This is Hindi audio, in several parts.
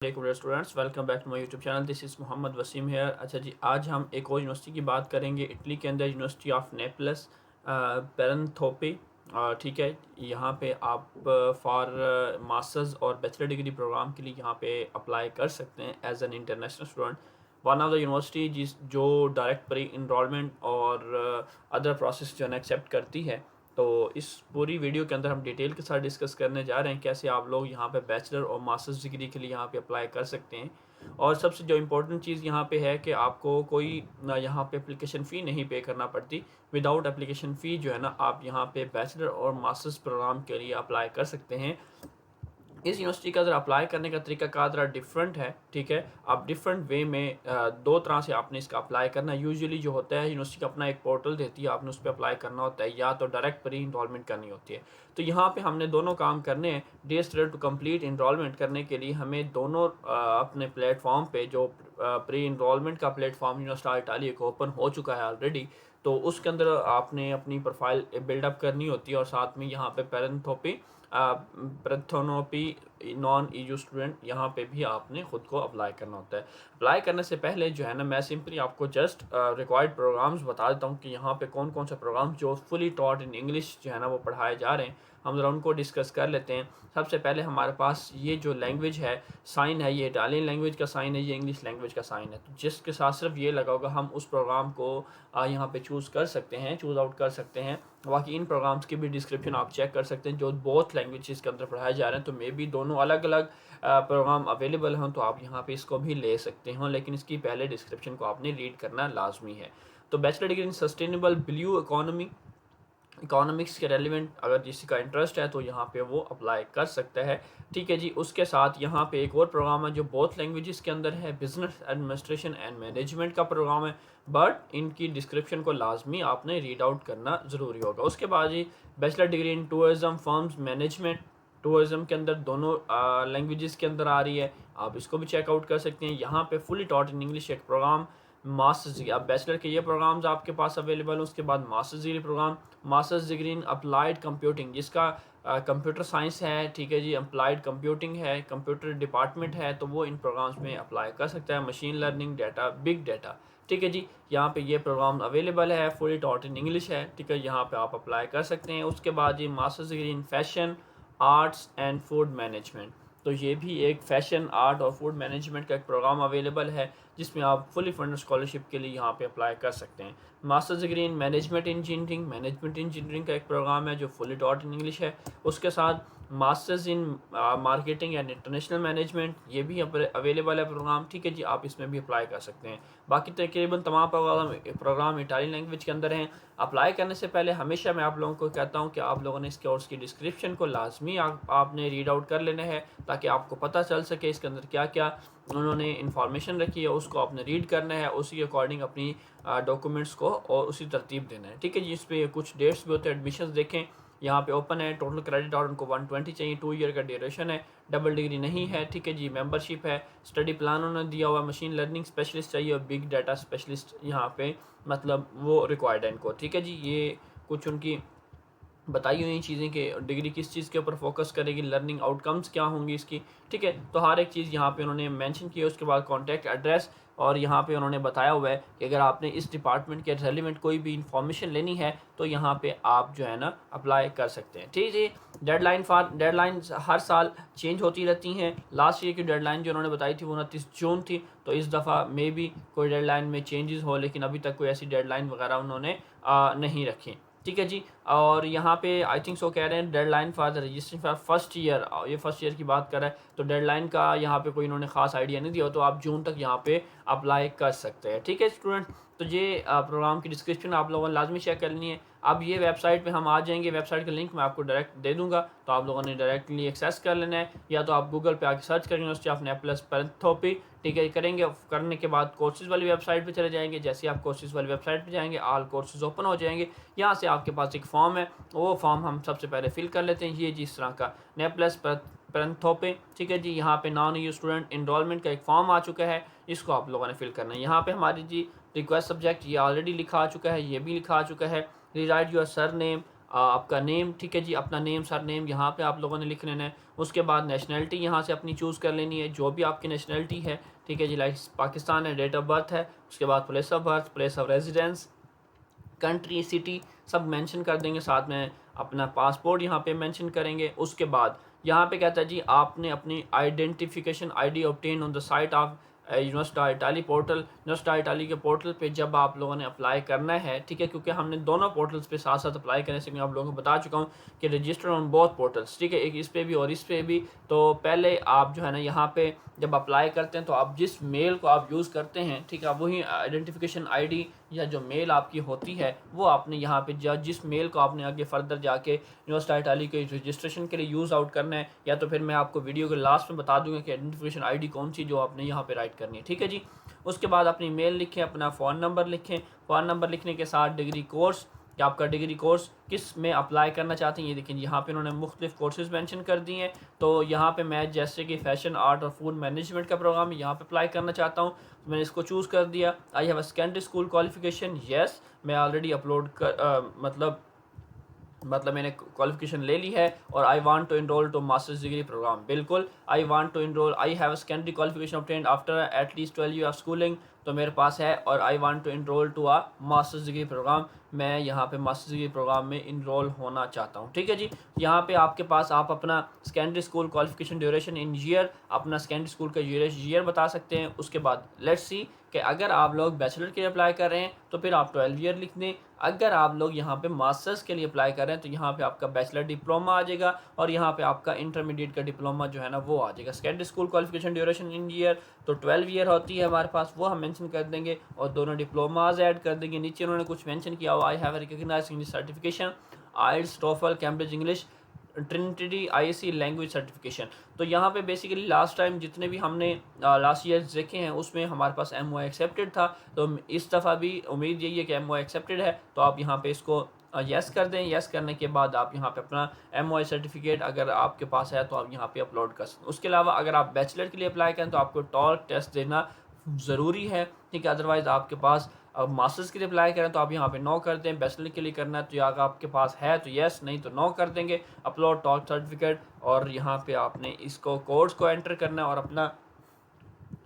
Students, welcome back to my YouTube channel. This is Mohammad Wasim here. अच्छा जी, आज हम एक और यूनिवर्सिटी की बात करेंगे। इटली के अंदर यूनिवर्सिटी ऑफ नेपल्स पेरेंथोपी। ठीक है, यहाँ पे आप फॉर मास्टर्स और बैचलर डिग्री प्रोग्राम के लिए यहाँ पे अप्लाई कर सकते हैं as an international student. One of the university जो डायरेक्ट प्री इनरोलमेंट और अदर प्रोसेस जो है एक्सेप्ट करती है। तो इस पूरी वीडियो के अंदर हम डिटेल के साथ डिस्कस करने जा रहे हैं कैसे आप लोग यहाँ पे बैचलर और मास्टर्स डिग्री के लिए यहाँ पे अप्लाई कर सकते हैं। और सबसे जो इम्पोर्टेंट चीज़ यहाँ पे है कि आपको कोई ना यहाँ पे एप्लीकेशन फ़ी नहीं पे करना पड़ती। विदाउट एप्लीकेशन फ़ी जो है ना, आप यहाँ पे बैचलर और मास्टर्स प्रोग्राम के लिए अप्लाई कर सकते हैं। इस यूनिवर्सिटी का ज़रा अप्लाई करने का तरीका का ज़रा डिफरेंट है। ठीक है, आप डिफरेंट वे में दो तरह से आपने इसका अप्लाई करना है। यूजुअली जो होता है, यूनिवर्सिटी का अपना एक पोर्टल देती है, आपने उस पर अप्लाई करना होता है, या तो डायरेक्ट प्री इनरोलमेंट करनी होती है। तो यहाँ पे हमने दोनों काम करने हैं। Day student to complete enrolment करने के लिए हमें दोनों अपने प्लेटफॉर्म पे जो प्री इनरोलमेंट का प्लेटफॉर्म यूनिवर्सिटी इटालिया को ओपन हो चुका है ऑलरेडी, तो उसके अंदर आपने अपनी प्रोफाइल बिल्डअप करनी होती है। और साथ में यहाँ पे पैरेंथोपी नॉन ईयू स्टूडेंट, यहाँ पे भी आपने ख़ुद को अप्लाई करना होता है। अप्लाई करने से पहले जो है ना, मैं सिंपली आपको जस्ट रिक्वायर्ड प्रोग्राम्स बता देता हूँ कि यहाँ पे कौन कौन से प्रोग्राम्स जो फुली टॉट इन इंग्लिश जो है ना वो पढ़ाए जा रहे हैं। हम ज़रा उनको डिस्कस कर लेते हैं। सबसे पहले हमारे पास ये जो लैंग्वेज है, साइन है, ये इटालियन लैंग्वेज का साइन है, ये इंग्लिश लैंग्वेज का साइन है। तो जिसके साथ सिर्फ ये लगा होगा, हम उस प्रोग्राम को यहाँ पे चूज़ कर सकते हैं, चूज़ आउट कर सकते हैं। बाकी इन प्रोग्राम्स की भी डिस्क्रिप्शन आप चेक कर सकते हैं जो बोथ लैंग्वेजेस के अंदर पढ़ाए जा रहे हैं। तो मे बी दोनों अलग अलग प्रोग्राम अवेलेबल हों, तो आप यहाँ पे इसको भी ले सकते हो, लेकिन इसकी पहले डिस्क्रिप्शन को आपने रीड करना लाजमी है। तो बैचलर डिग्री इन सस्टेनेबल ब्लू इकोनॉमिक्स के रेलिवेंट अगर किसी का इंटरेस्ट है तो यहाँ पे वो अप्लाई कर सकता है। ठीक है जी, उसके साथ यहाँ पे एक और प्रोग्राम है जो बोथ लैंग्वेजेस के अंदर है, बिजनेस एडमिनिस्ट्रेशन एंड मैनेजमेंट का प्रोग्राम है। बट इनकी डिस्क्रिप्शन को लाजमी आपने रीड आउट करना ज़रूरी होगा। उसके बाद जी, bachelor degree in tourism firms management, tourism के अंदर दोनों लैंग्वेजेस के अंदर आ रही है, आप इसको भी चेकआउट कर सकते हैं। यहाँ पे फुली टॉट इन इंग्लिश एक प्रोग्राम मास्टर्स डिग्री, अब बैचलर के ये प्रोग्राम्स आपके पास अवेलेबल हैं। उसके बाद masters degree programme, masters degree in applied computing, जिसका कंप्यूटर साइंस है, ठीक है जी, अप्लाइड कंप्यूटिंग है, कंप्यूटर डिपार्टमेंट है, तो वो इन प्रोग्राम्स में अप्लाई कर सकता है। Machine learning, data, big data, ठीक है जी, यहाँ पे ये प्रोग्राम अवेलेबल है, फुली टॉट इन इंग्लिश है। ठीक है, यहाँ पे आप अप्लाई कर सकते हैं। उसके बाद ये masters degree in fashion arts and food management, तो ये भी एक फ़ैशन आर्ट और फूड मैनेजमेंट का एक प्रोग्राम अवेलेबल है, जिसमें आप फुली फंडेड स्कॉलरशिप के लिए यहाँ पे अप्लाई कर सकते हैं। Masters degree in management engineering का एक प्रोग्राम है जो फुली टॉट इन इंग्लिश है। उसके साथ masters in marketing and international management, ये भी अवेलेबल है प्रोग्राम। ठीक है जी, आप इसमें भी अप्लाई कर सकते हैं। बाकी तकरीबन तमाम प्रोग्राम इटालियन लैंग्वेज के अंदर हैं। अप्लाई करने से पहले हमेशा मैं आप लोगों को कहता हूं कि आप लोगों ने इस कोर्स की डिस्क्रिप्शन को लाजमी आपने रीड आउट कर लेना है, ताकि आपको पता चल सके इसके अंदर क्या क्या उन्होंने इन्फॉर्मेशन रखी है। उसको आपने रीड करना है, उसी अकॉर्डिंग अपनी डॉक्यूमेंट्स को और उसी तरतीब देना है। ठीक है जी, इस पर कुछ डेट्स भी होते हैं। एडमिशन्स देखें, यहाँ पे ओपन है, टोटल क्रेडिट और उनको 120 चाहिए, 2 ईयर का ड्यूरेशन है, डबल डिग्री नहीं है। ठीक है जी, मेंबरशिप है, स्टडी प्लान उन्होंने दिया हुआ, मशीन लर्निंग स्पेशलिस्ट चाहिए और बिग डाटा स्पेशलिस्ट यहाँ पे मतलब वो रिक्वायर्ड है इनको। ठीक है जी, ये कुछ उनकी बताई हुई चीज़ें कि डिग्री किस चीज़ के ऊपर फोकस करेगी, लर्निंग आउटकम्स क्या होंगी इसकी। ठीक है, तो हर एक चीज़ यहाँ पे उन्होंने मेंशन की है। उसके बाद कॉन्टैक्ट एड्रेस, और यहाँ पे उन्होंने बताया हुआ है कि अगर आपने इस डिपार्टमेंट के रेलिवेंट कोई भी इंफॉर्मेशन लेनी है तो यहाँ पे आप जो है ना अप्लाई कर सकते हैं। ठीक है, डेडलाइन हर साल चेंज होती रहती हैं। लास्ट ईयर की डेडलाइन जो उन्होंने बताई थी वो 29 जून थी, तो इस दफ़ा मे भी कोई डेडलाइन में चेंजेस हो, लेकिन अभी तक कोई ऐसी डेडलाइन वगैरह उन्होंने नहीं रखी। ठीक है जी, और यहाँ पे आई थिंक सो कह रहे हैं deadline for the registration for first year, ये फर्स्ट ईयर की बात कर रहा है, तो डेडलाइन का यहाँ पे कोई इन्होंने खास आइडिया नहीं दिया, तो आप जून तक यहाँ पे अप्लाई कर सकते हैं। ठीक है स्टूडेंट, तो ये प्रोग्राम की डिस्क्रिप्शन आप लोगों ने लाजमी चेक करनी है। अब ये वेबसाइट पे हम आ जाएंगे, वेबसाइट का लिंक मैं आपको डायरेक्ट दे दूंगा, तो आप लोगों ने डायरेक्टली एक्सेस कर लेना है, या तो आप गूगल पे आके सर्च करेंगे यूनिवर्सिटी ऑफ नेपल्स पेरेंथोपी। ठीक है, करेंगे, करने के बाद कोर्सेज वाली वेबसाइट पे चले जाएंगे। जैसे आप कोर्सेज वाली वेबसाइट पे जाएंगे, ऑल कोर्सेज ओपन हो जाएंगे। यहाँ से आपके पास एक फॉर्म है, वो फॉर्म हम सबसे पहले फिल कर लेते हैं। ये जिस तरह का नेपल्स पेरेंथोपी, ठीक है जी, यहाँ पे नॉन ईयू स्टूडेंट इनरोलमेंट का एक फॉर्म आ चुका है, इसको आप लोगों ने फिल करना है। यहाँ पे हमारी जी रिक्वेस्ट सब्जेक्ट ये ऑलरेडी लिखा आ चुका है, ये भी लिखा आ चुका है। रीराइट योर सर नेम, आपका नेम, ठीक है जी, अपना नेम सर नेम यहाँ पे आप लोगों ने लिख लेना है। उसके बाद नेशनैलिटी यहाँ से अपनी चूज़ कर लेनी है, जो भी आपकी नेशनैलिटी है, ठीक है जी, लाइक पाकिस्तान है, डेट ऑफ बर्थ है, उसके बाद place of birth, place of residence, country, city सब मेंशन कर देंगे, साथ में अपना पासपोर्ट यहाँ पे मेंशन करेंगे। उसके बाद यहाँ पे कहता है जी आपने अपनी identification ID obtain on the site of university Italy portal. University Italy के पोर्टल पे जब आप लोगों ने अप्लाई करना है, ठीक है, क्योंकि हमने दोनों पोर्टल्स पे साथ साथ अप्लाई करने से मैं आप लोगों को बता चुका हूँ कि रजिस्टर ऑन बोथ पोर्टल्स, ठीक है, एक इस पे भी और इस पे भी। तो पहले आप जो है ना यहाँ पे जब अप्लाई करते हैं तो आप जिस मेल को आप यूज़ करते हैं, ठीक है, वही आइडेंटिफिकेशन आईडी या जो मेल आपकी होती है वो आपने यहाँ पे जिस मेल को आपने आगे फर्दर जाके यूनिवर्सिटी इटाली के रजिस्ट्रेशन के लिए यूज़ आउट करना है, या तो फिर मैं आपको वीडियो के लास्ट में बता दूंगा कि आइडेंटिफिकेशन आईडी कौन सी जो आपने यहाँ पे राइट करनी है, ठीक है जी। उसके बाद अपनी मेल लिखें, अपना फ़ोन नंबर लिखें, फ़ोन नंबर लिखने के साथ डिग्री कोर्स कि आपका डिग्री कोर्स किस में अप्लाई करना चाहते हैं। ये देखिए यहाँ पे उन्होंने मुख्तलिफ कोर्सेज मेंशन कर दिए हैं। तो यहाँ पे मैं जैसे कि फैशन आर्ट और फूड मैनेजमेंट का प्रोग्राम यहाँ पे अप्लाई करना चाहता हूँ, तो मैंने इसको चूज़ कर दिया। I have a secondary school qualification, yes, मैं ऑलरेडी अपलोड कर मतलब मैंने क्वालिफिकेशन ले ली है। और I want to enrol to masters degree programme, बिल्कुल I want to enrol, I have secondary qualification obtained after at least 12 year of schooling, तो मेरे पास है। और I want to enrol to a masters degree programme, मैं यहाँ पे मास्टर्स डिग्री प्रोग्राम में इनरोल होना चाहता हूँ, ठीक है जी। यहाँ पे आपके पास आप अपना सेकेंडरी स्कूल क्वालिफिकेशन ड्यूरेशन इन ईयर, अपना सेकेंडरी स्कूल का ईयर बता सकते हैं। उसके बाद लेट्स सी कि अगर आप लोग बैचलर के लिए अप्लाई कर रहे हैं तो फिर आप 12 ईयर लिख दें। अगर आप लोग यहाँ पे मास्टर्स के लिए अप्लाई कर रहे हैं तो यहाँ पे आपका बैचलर डिप्लोमा आ जाएगा, और यहाँ पे आपका इंटरमीडिएट का डिप्लोमा जो है ना वो आ जाएगा। सेकेंडरी स्कूल क्वालिफिकेशन ड्यूरेशन इन ईयर तो 12 ईयर होती है हमारे पास, वो हम मेंशन कर देंगे और दोनों डिप्लोमाज ऐड कर देंगे। नीचे उन्होंने कुछ मेंशन किया हुआ, I have recognised English certification, IELTS, TOEFL, Cambridge English, Trinity IC language certification. तो यहाँ पे बेसिकली लास्ट टाइम जितने भी हमने लास्ट ईयर देखे हैं उसमें हमारे पास MOI एक्सेप्टेड था, तो इस दफ़ा भी उम्मीद यही है कि MOI एक्सेप्टेड है। तो आप यहाँ पे इसको यस कर दें। यस करने के बाद आप यहाँ पे अपना MOI सर्टिफिकेट अगर आपके पास है तो आप यहाँ पे अपलोड कर सकते हैं। उसके अलावा अगर आप बैचलर के लिए अप्लाई करें तो आपको टॉल टेस्ट देना ज़रूरी है, ठीक है, अदरवाइज़ आपके पास अब मास्टर्स के लिए अप्लाई करें तो आप यहाँ पे नो कर दें। बैचलर के लिए करना है तो अगर आपके पास है तो यस, नहीं तो नो कर देंगे। अपलोड टॉप सर्टिफिकेट, और यहाँ पे आपने इसको कोड्स को एंटर करना है और अपना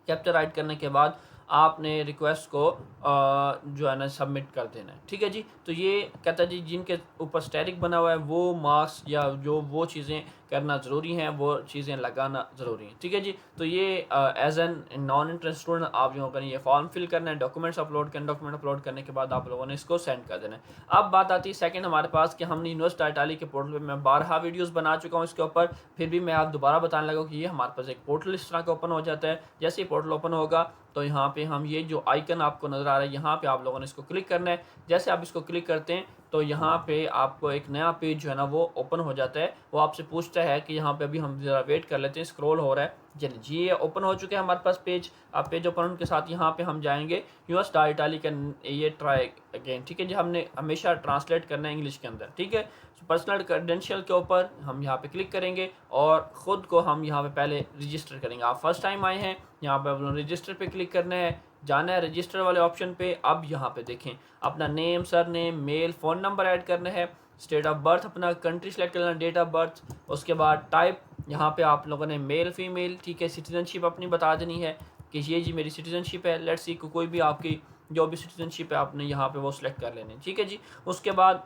कैप्चर राइट करने के बाद आपने रिक्वेस्ट को जो है ना सबमिट कर देना है, ठीक है जी। तो ये कहता है जी जिनके ऊपर स्टैटिक बना हुआ है वो मार्क्स या जो वो चीज़ें करना ज़रूरी हैं, वो चीज़ें लगाना ज़रूरी हैं, ठीक है जी। तो ये as an non interest student आप लोगों को ये फॉर्म फिल करना है, डॉक्यूमेंट्स अपलोड करना, डॉक्यूमेंट अपलोड करने के बाद आप लोगों ने इसको सेंड कर देना है। अब बात आती है सेकंड हमारे पास कि हमने यूनिवर्सिटी इटाली के पोर्टल पे मैं 12 वीडियोस बना चुका हूँ इसके ऊपर, फिर भी मैं आप दोबारा बताने लगा कि ये हमारे पास एक पोर्टल इस तरह का ओपन हो जाता है। जैसे ही पोर्टल ओपन होगा तो यहाँ पे हम ये जो आइकन आपको नज़र आ रहा है यहाँ पे आप लोगों ने इसको क्लिक करना है। जैसे आप इसको क्लिक करते हैं तो यहाँ पे आपको एक नया पेज जो है ना वो ओपन हो जाता है। वो आपसे पूछता है कि यहाँ पे अभी हम ज़रा वेट कर लेते हैं, स्क्रॉल हो रहा है। चलिए जी ये ओपन हो चुके हैं हमारे पास पेज। आप पेज ओपन होने के साथ यहाँ पे हम जाएंगे यूनिवर्सिटी इटाली का ये ट्राई अगेन, ठीक है जी। हमने हमेशा ट्रांसलेट करना है इंग्लिश के अंदर, ठीक है। पर्सनल क्रेडेंशियल के ऊपर हम यहाँ पे क्लिक करेंगे और ख़ुद को हम यहाँ पे पहले रजिस्टर करेंगे। आप फर्स्ट टाइम आए हैं यहाँ पे अपना रजिस्टर पे क्लिक करना है, जाना है रजिस्टर वाले ऑप्शन पे। अब यहाँ पे देखें अपना name, surname, mail, phone number add करना है, स्टेट ऑफ बर्थ अपना कंट्री सेलेक्ट करना, डेट ऑफ बर्थ। उसके बाद टाइप यहाँ पे आप लोगों ने मेल फीमेल, ठीक है। सिटीजनशिप अपनी बता देनी है कि ये जी मेरी सिटीजनशिप है। लेट्स सी कोई भी आपकी जो भी सिटीजनशिप है आपने यहाँ पे वो सिलेक्ट कर लेनी है, ठीक है जी। उसके बाद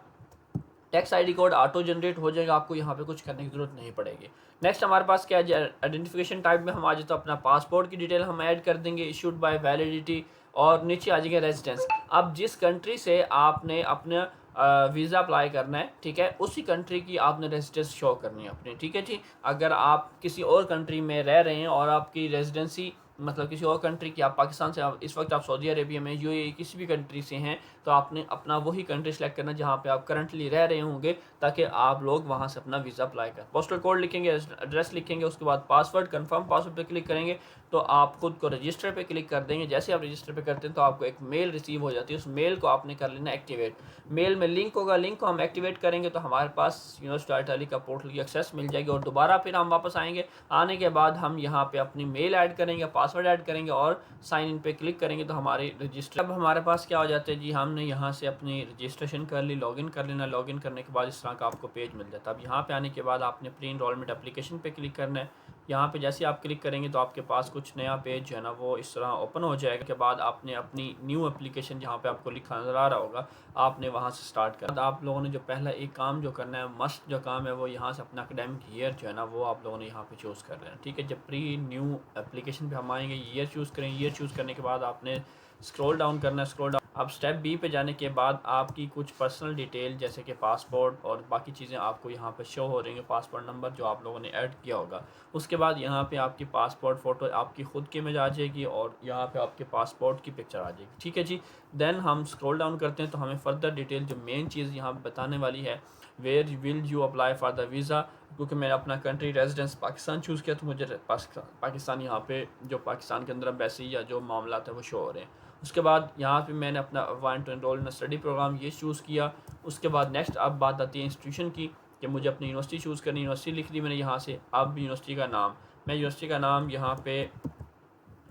tax ID code auto generate हो जाएगा, आपको यहाँ पे कुछ करने की ज़रूरत नहीं पड़ेगी। नेक्स्ट हमारे पास क्या है, आइडेंटिफिकेशन टाइप में हम आ जाए तो अपना पासपोर्ट की डिटेल हम ऐड कर देंगे, इशूड बाय वैलिडिटी, और नीचे आ जाएगा रेजिडेंस। अब जिस कंट्री से आपने अपना वीज़ा अप्लाई करना है, ठीक है, उसी कंट्री की आपने रेजिडेंस शो करनी है अपनी, ठीक है जी। अगर आप किसी और कंट्री में रह रहे हैं और आपकी रेजिडेंसी मतलब किसी और कंट्री की, आप पाकिस्तान से इस वक्त आप सऊदी अरेबिया में यूएई किसी भी कंट्री से हैं, तो आपने अपना वही कंट्री सेलेक्ट करना जहाँ पे आप करंटली रह रहे होंगे, ताकि आप लोग वहाँ से अपना वीज़ा अप्लाई करें। पोस्टल कोड लिखेंगे, एड्रेस लिखेंगे, उसके बाद पासवर्ड, कंफर्म पासवर्ड पे क्लिक करेंगे तो आप खुद को रजिस्टर पे क्लिक कर देंगे। जैसे आप रजिस्टर पे करते हैं तो आपको एक मेल रिसीव हो जाती है, उस मेल को आपने कर लेना एक्टिवेट। मेल में लिंक होगा, लिंक को हम एक्टिवेट करेंगे तो हमारे पास यूनिवर्सिटी इटाली का पोर्टल की एक्सेस मिल जाएगी, और दोबारा फिर हम वापस आएंगे। आने के बाद हम यहाँ पे अपनी मेल ऐड करेंगे, पासवर्ड ऐड करेंगे और साइन इन पे क्लिक करेंगे तो हमारी रजिस्टर, अब हमारे पास क्या हो जाता है जी, हमने यहाँ से अपनी रजिस्ट्रेशन कर ली, लॉगिन कर लेना। लॉगिन करने के बाद इस तरह का आपको पेज मिल जाता है। अब यहाँ पे आने के बाद आपने प्री इनरोलमेंट एप्लीकेशन पे क्लिक करना है। यहाँ पे जैसे आप क्लिक करेंगे तो आपके पास कुछ नया पेज जो है ना वो इस तरह ओपन हो जाएगा। के बाद आपने अपनी न्यू एप्लीकेशन जहाँ पे आपको लिखा नज़र आ रहा होगा, आपने वहाँ से स्टार्ट करना। आप लोगों ने जो पहला एक काम जो करना है, मस्ट जो काम है, वो यहाँ से अपना एकेडमिक ईयर जो है ना वो आप लोगों ने यहाँ पे चूज़ कर लेना। ठीक है, जब प्री न्यू एप्लीकेशन पे हम आएंगे, ईयर चूज़ करेंगे। ईयर चूज़ करने के बाद आपने स्क्रॉल डाउन करना है। स्क्रॉल डाउन, अब स्टेप बी पे जाने के बाद आपकी कुछ पर्सनल डिटेल जैसे कि पासपोर्ट और बाकी चीज़ें आपको यहाँ पे शो हो रही हैं, पासपोर्ट नंबर जो आप लोगों ने ऐड किया होगा। उसके बाद यहाँ पे आपकी पासपोर्ट फ़ोटो आपकी ख़ुद की इमेज आ जाएगी और यहाँ पे आपके पासपोर्ट की पिक्चर आ जाएगी। ठीक है जी, देन हम स्क्रॉल डाउन करते हैं तो हमें फर्दर डिटेल जो मेन चीज़ यहाँ बताने वाली है, where will you apply for the visa. क्योंकि मैंने अपना कंट्री रेजिडेंस पाकिस्तान चूज़ किया तो मुझे पाकिस्तान यहाँ पे जो पाकिस्तान के अंदर एम्बेसी या जो मामला है वो शो हो रहे हैं। उसके बाद यहाँ पे मैंने अपना want to enrol in study programme ये चूज़ किया। उसके बाद नेक्स्ट अब बात आती है इंस्टीट्यूशन की कि मुझे अपनी यूनिवर्सिटी चूज़ करनी। यूनिवर्सिटी लिख दी मैंने यहाँ से। अब यूनिवर्सिटी का नाम, मैं यूनिवर्सिटी का नाम यहाँ पे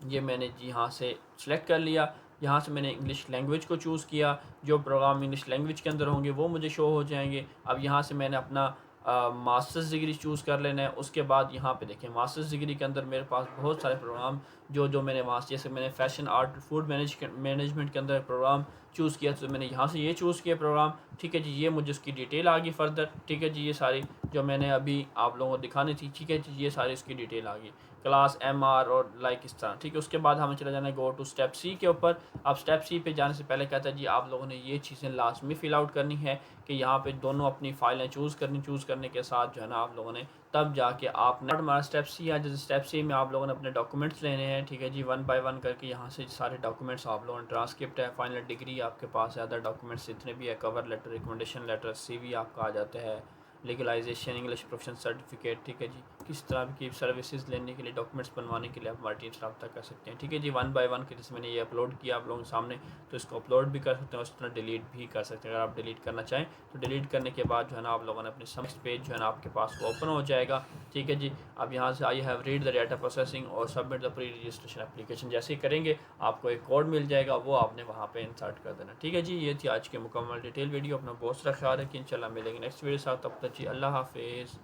ये मैंने जी यहाँ से सिलेक्ट कर लिया। यहाँ से मैंने इंग्लिश लैंग्वेज को चूज़ किया। जो प्रोग्राम इंग्लिश लैंग्वेज के अंदर होंगे वो मुझे शो हो जाएंगे। अब यहाँ से मैंने अपना मास्टर्स डिग्री चूज़ कर लेना है। उसके बाद यहाँ पे देखें मास्टर्स डिग्री के अंदर मेरे पास बहुत सारे प्रोग्राम जो मैंने वहाँ से, जैसे मैंने फैशन आर्ट फूड मैनेजमेंट के अंदर प्रोग्राम चूज़ किया तो मैंने यहाँ से ये चूज़ किया प्रोग्राम। ठीक है जी, ये मुझे उसकी डिटेल आ गई फर्दर। ठीक है जी, ये सारी जो मैंने अभी आप लोगों को दिखानी थी। ठीक है जी, ये सारी इसकी डिटेल आ गई, क्लास MR और लाइक इस तरह। ठीक है, उसके बाद हमें चला जाना है गो टू स्टेप सी के ऊपर। अब स्टेप सी पे जाने से पहले कहता है जी आप लोगों ने ये चीज़ें लास्ट में फ़िल आउट करनी है कि यहाँ पे दोनों अपनी फ़ाइलें चूज़ करने के साथ जो है ना आप लोगों ने तब जाके आपने हमारा स्टेप सी है। जैसे स्टेप सी में आप लोगों ने अपने डॉक्यूमेंट्स लेने हैं। ठीक है जी, 1 बाय 1 करके यहाँ से सारे डॉक्यूमेंट्स आप लोगों ने, ट्रांसक्रिप्ट है, फाइनल डिग्री आपके पास है, अदर डॉक्यूमेंट्स जितने भी है, cover letter, recommendation letter, CV आपका आ जाता है, लीगलाइजेशन, इंग्लिश प्रोफेशन सर्टिफिकेट। ठीक है जी, किस तरह की सर्विसेज लेने के लिए, डॉक्यूमेंट्स बनवाने के लिए आप हमारी टीम से रब्ता कर सकते हैं। ठीक है जी, 1 बाय 1 के जैसे मैंने ये अपलोड किया आप लोगों के सामने, तो इसको अपलोड भी कर सकते हैं, उस तरह डिलीट भी कर सकते हैं। अगर आप डिलीट करना चाहें तो डिलीट करने के बाद जो है ना आप लोगों ने अपने नेक्स्ट पेज जो है ना आपके पास ओपन हो जाएगा। ठीक है जी, अब यहाँ से I have read the data processing और submit the pre registration application जैसे ही करेंगे आपको एक कोड मिल जाएगा, वो आपने वहाँ पे इंसर्ट कर देना। ठीक है जी, ये थी आज की मुकम्मल डिटेल वीडियो। अपना बहुत सारा ख्याल रखिए, इंशाल्लाह मिलेंगे नेक्स्ट वीडियो साथ। तब तक जी अल्लाह हाफिज़।